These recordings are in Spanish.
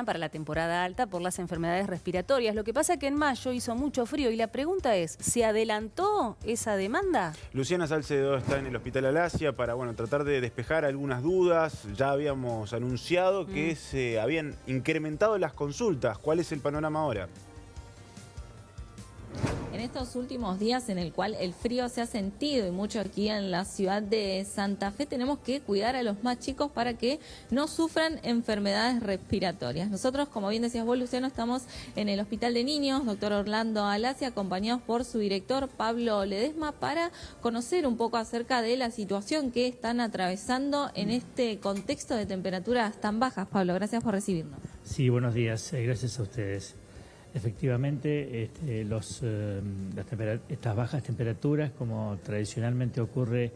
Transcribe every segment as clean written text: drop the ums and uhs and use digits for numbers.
para la temporada alta por las enfermedades respiratorias. Lo que pasa es que en mayo hizo mucho frío y la pregunta es, ¿se adelantó esa demanda? Luciana Salcedo está en el Hospital Alasia para tratar de despejar algunas dudas. Ya habíamos anunciado que se habían incrementado las consultas. ¿Cuál es el panorama ahora? En estos últimos días en el cual el frío se ha sentido y mucho aquí en la ciudad de Santa Fe, tenemos que cuidar a los más chicos para que no sufran enfermedades respiratorias. Nosotros, como bien decías vos, Luciano, estamos en el Hospital de Niños, doctor Orlando Alasia, acompañados por su director, Pablo Ledesma, para conocer un poco acerca de la situación que están atravesando en este contexto de temperaturas tan bajas. Pablo, gracias por recibirnos. Sí, buenos días, gracias a ustedes. Efectivamente, estas bajas temperaturas, como tradicionalmente ocurre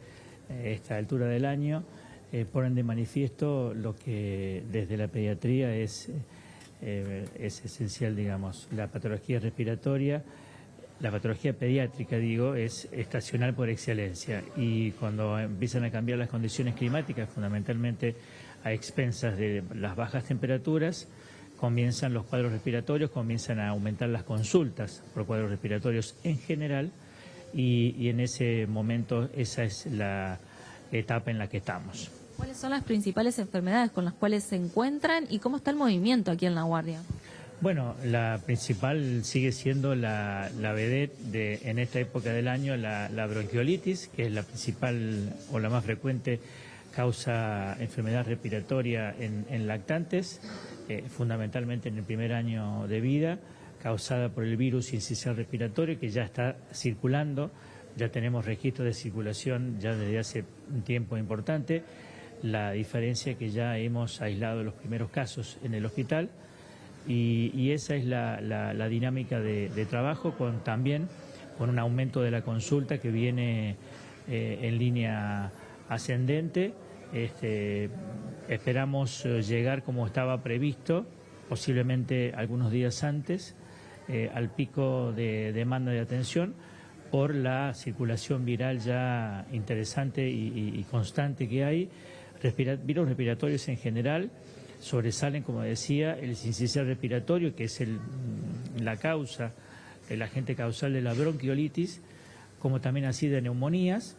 a esta altura del año, ponen de manifiesto lo que desde la pediatría es esencial, digamos. La patología respiratoria, la patología pediátrica, digo, es estacional por excelencia, y cuando empiezan a cambiar las condiciones climáticas, fundamentalmente a expensas de las bajas temperaturas, comienzan los cuadros respiratorios, comienzan a aumentar las consultas por cuadros respiratorios en general, y en ese momento esa es la etapa en la que estamos. ¿Cuáles son las principales enfermedades con las cuales se encuentran y cómo está el movimiento aquí en La Guardia? Bueno, la principal sigue siendo la vedette en esta época del año, la bronquiolitis, que es la principal o la más frecuente causa enfermedad respiratoria en lactantes, fundamentalmente en el primer año de vida, causada por el virus sincicial respiratorio, que ya está circulando. Ya tenemos registros de circulación ya desde hace un tiempo importante. La diferencia es que ya hemos aislado los primeros casos en el hospital, y esa es la dinámica de trabajo, también con un aumento de la consulta que viene en línea ascendente. Esperamos llegar, como estaba previsto, posiblemente algunos días antes, al pico de demanda de atención por la circulación viral ya interesante y constante que hay. Virus respiratorios en general sobresalen, como decía, el sincicial respiratorio, que es la causa, el agente causal de la bronquiolitis, como también así de neumonías.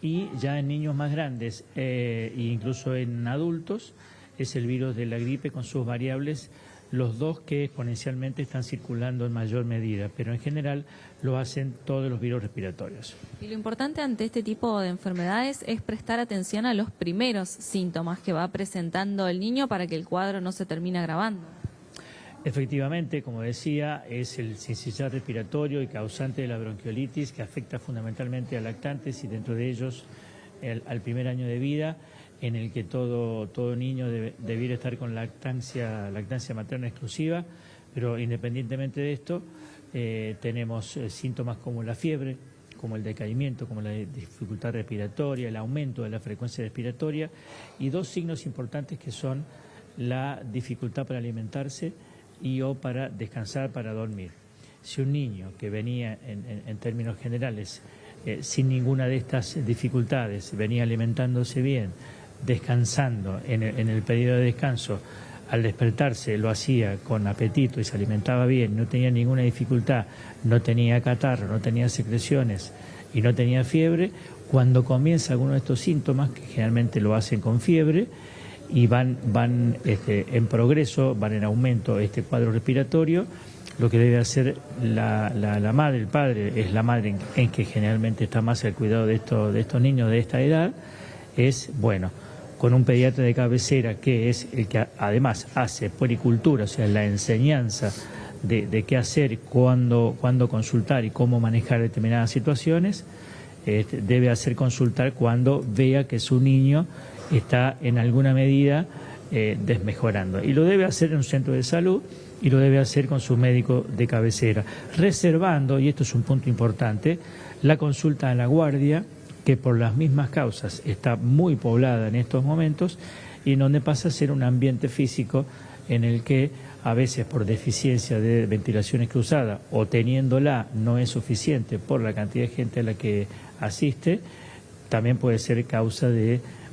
Y ya en niños más grandes e incluso en adultos es el virus de la gripe con sus variables, los dos que exponencialmente están circulando en mayor medida, pero en general lo hacen todos los virus respiratorios. Y lo importante ante este tipo de enfermedades es prestar atención a los primeros síntomas que va presentando el niño para que el cuadro no se termine agravando. Efectivamente, como decía, es el sincicial respiratorio y causante de la bronquiolitis, que afecta fundamentalmente a lactantes y dentro de ellos al primer año de vida, en el que todo niño debiera estar con lactancia materna exclusiva. Pero independientemente de esto, tenemos síntomas como la fiebre, como el decaimiento, como la dificultad respiratoria, el aumento de la frecuencia respiratoria, y dos signos importantes que son la dificultad para alimentarse o para descansar, para dormir. Si un niño que venía en términos generales sin ninguna de estas dificultades, venía alimentándose bien, descansando en el periodo de descanso, al despertarse lo hacía con apetito y se alimentaba bien, no tenía ninguna dificultad, no tenía catarro, no tenía secreciones y no tenía fiebre, cuando comienza alguno de estos síntomas, que generalmente lo hacen con fiebre, y van en progreso, van en aumento este cuadro respiratorio, lo que debe hacer la madre, el padre, es la madre en que generalmente está más al cuidado de estos niños de esta edad, es, con un pediatra de cabecera, que es el que además hace puericultura, o sea, la enseñanza de qué hacer, cuándo consultar y cómo manejar determinadas situaciones. Debe hacer consultar cuando vea que su niño está en alguna medida desmejorando, y lo debe hacer en un centro de salud y lo debe hacer con su médico de cabecera, reservando, y esto es un punto importante, la consulta en La Guardia, que por las mismas causas está muy poblada en estos momentos, y en donde pasa a ser un ambiente físico en el que a veces por deficiencia de ventilaciones cruzadas o teniéndola no es suficiente por la cantidad de gente a la que asiste, también puede ser causa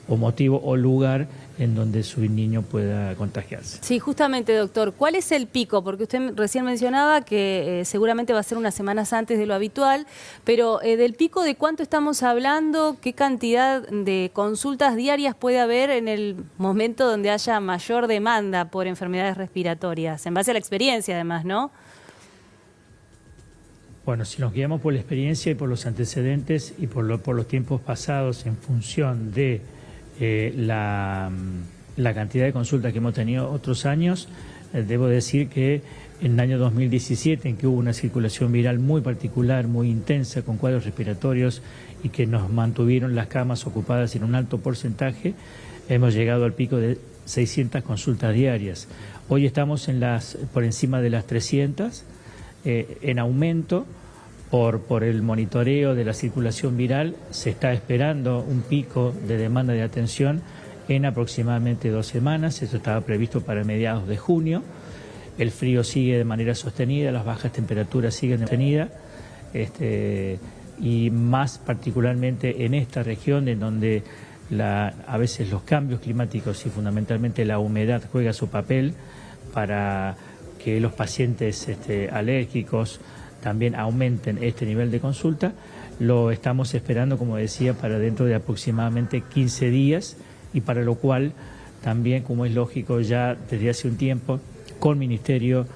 o motivo o lugar en donde su niño pueda contagiarse. Sí, justamente, doctor, ¿cuál es el pico? Porque usted recién mencionaba que seguramente va a ser unas semanas antes de lo habitual, pero del pico, ¿de cuánto estamos hablando? ¿Qué cantidad de consultas diarias puede haber en el momento donde haya mayor demanda por enfermedades respiratorias? En base a la experiencia, además, ¿no? Bueno, si nos guiamos por la experiencia y por los antecedentes y por los tiempos pasados en función de la cantidad de consultas que hemos tenido otros años, debo decir que en el año 2017, en que hubo una circulación viral muy particular, muy intensa, con cuadros respiratorios y que nos mantuvieron las camas ocupadas en un alto porcentaje, hemos llegado al pico de 600 consultas diarias. Hoy estamos por encima de las 300, en aumento. Por el monitoreo de la circulación viral se está esperando un pico de demanda de atención en aproximadamente 2 semanas. Eso estaba previsto para mediados de junio. El frío sigue de manera sostenida, las bajas temperaturas siguen sostenidas, y más particularmente en esta región en donde a veces los cambios climáticos y fundamentalmente la humedad juega su papel para que los pacientes alérgicos también aumenten este nivel de consulta. Lo estamos esperando, como decía, para dentro de aproximadamente 15 días y para lo cual también, como es lógico, ya desde hace un tiempo con Ministerio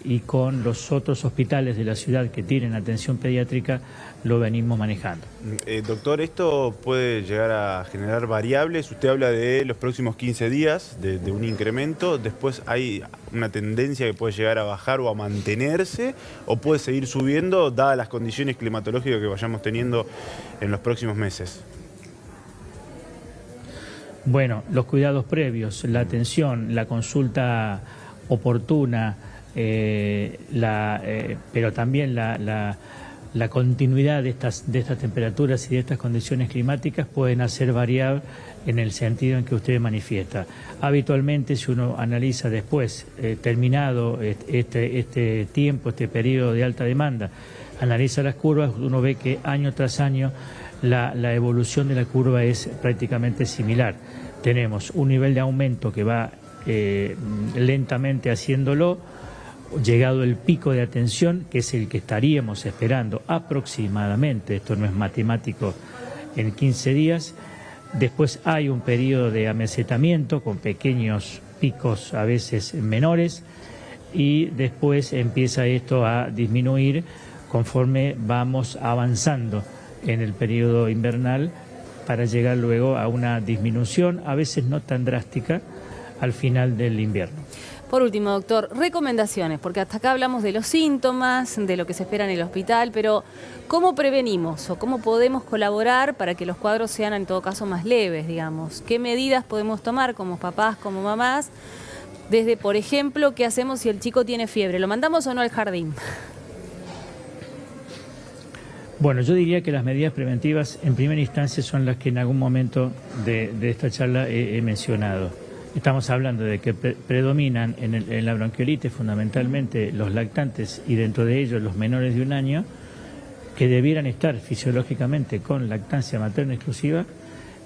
y con los otros hospitales de la ciudad que tienen atención pediátrica, lo venimos manejando. Doctor, ¿esto puede llegar a generar variables? Usted habla de los próximos 15 días, de un incremento. ¿Después hay una tendencia que puede llegar a bajar o a mantenerse? ¿O puede seguir subiendo, dadas las condiciones climatológicas que vayamos teniendo en los próximos meses? Bueno, los cuidados previos, la atención, la consulta oportuna, pero también la continuidad de estas temperaturas y de estas condiciones climáticas pueden hacer variar en el sentido en que usted manifiesta. Habitualmente, si uno analiza después, terminado este tiempo, este periodo de alta demanda, analiza las curvas, uno ve que año tras año la evolución de la curva es prácticamente similar. Tenemos un nivel de aumento que va lentamente haciéndolo, llegado el pico de atención, que es el que estaríamos esperando aproximadamente, esto no es matemático, en 15 días. Después hay un periodo de amesetamiento con pequeños picos a veces menores y después empieza esto a disminuir conforme vamos avanzando en el periodo invernal para llegar luego a una disminución, a veces no tan drástica, al final del invierno. Por último, doctor, recomendaciones, porque hasta acá hablamos de los síntomas, de lo que se espera en el hospital, pero ¿cómo prevenimos o cómo podemos colaborar para que los cuadros sean en todo caso más leves, digamos? ¿Qué medidas podemos tomar como papás, como mamás? Desde, por ejemplo, ¿qué hacemos si el chico tiene fiebre? ¿Lo mandamos o no al jardín? Bueno, yo diría que las medidas preventivas en primera instancia son las que en algún momento de esta charla he mencionado. Estamos hablando de que predominan en la bronquiolitis fundamentalmente los lactantes y dentro de ellos los menores de 1 año, que debieran estar fisiológicamente con lactancia materna exclusiva.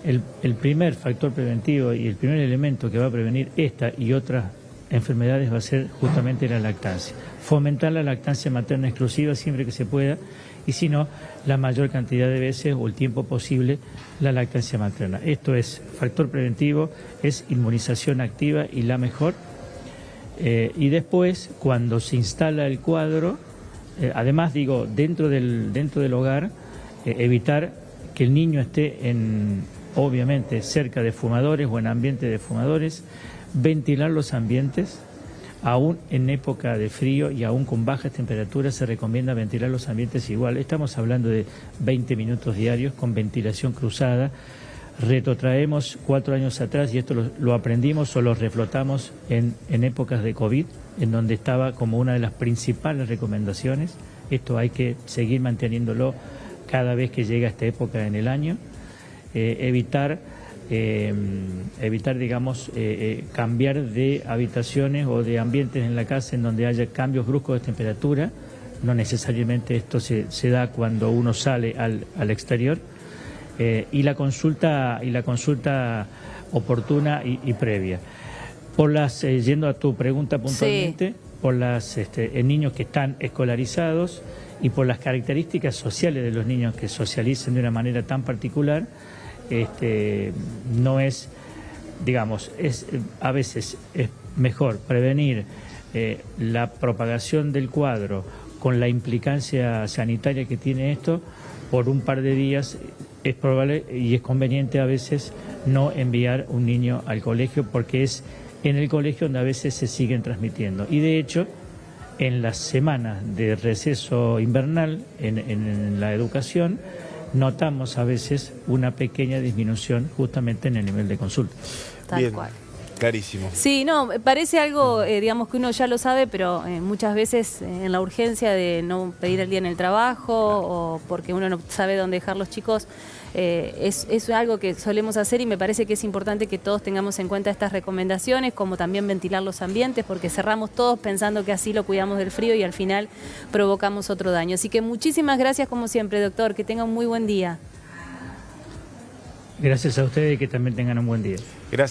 El primer factor preventivo y el primer elemento que va a prevenir esta y otras enfermedades va a ser justamente la lactancia. Fomentar la lactancia materna exclusiva siempre que se pueda y si no, la mayor cantidad de veces o el tiempo posible la lactancia materna. Esto es factor preventivo, es inmunización activa y la mejor. Y después, cuando se instala el cuadro, además digo, dentro del hogar, evitar que el niño esté obviamente cerca de fumadores o en ambiente de fumadores, ventilar los ambientes. Aún en época de frío y aún con bajas temperaturas se recomienda ventilar los ambientes igual. Estamos hablando de 20 minutos diarios con ventilación cruzada. Retrotraemos 4 años atrás y esto lo aprendimos o lo reflotamos en épocas de COVID, en donde estaba como una de las principales recomendaciones. Esto hay que seguir manteniéndolo cada vez que llega esta época en el año. Evitar, digamos, cambiar de habitaciones o de ambientes en la casa en donde haya cambios bruscos de temperatura. No necesariamente esto se da cuando uno sale al exterior. Y la consulta oportuna y previa. Yendo a tu pregunta puntualmente, en niños que están escolarizados y por las características sociales de los niños que socialicen de una manera tan particular, no es, digamos, a veces es mejor prevenir la propagación del cuadro con la implicancia sanitaria que tiene esto por un par de días. Es probable y es conveniente a veces no enviar un niño al colegio, porque es en el colegio donde a veces se siguen transmitiendo. Y de hecho, en las semanas de receso invernal en la educación, notamos a veces una pequeña disminución justamente en el nivel de consulta. Tal cual. Clarísimo. Sí, no, parece algo, digamos, que uno ya lo sabe, pero muchas veces en la urgencia de no pedir el día en el trabajo o porque uno no sabe dónde dejar los chicos, es algo que solemos hacer, y me parece que es importante que todos tengamos en cuenta estas recomendaciones, como también ventilar los ambientes, porque cerramos todos pensando que así lo cuidamos del frío y al final provocamos otro daño. Así que muchísimas gracias como siempre, doctor, que tenga un muy buen día. Gracias a ustedes y que también tengan un buen día. Gracias.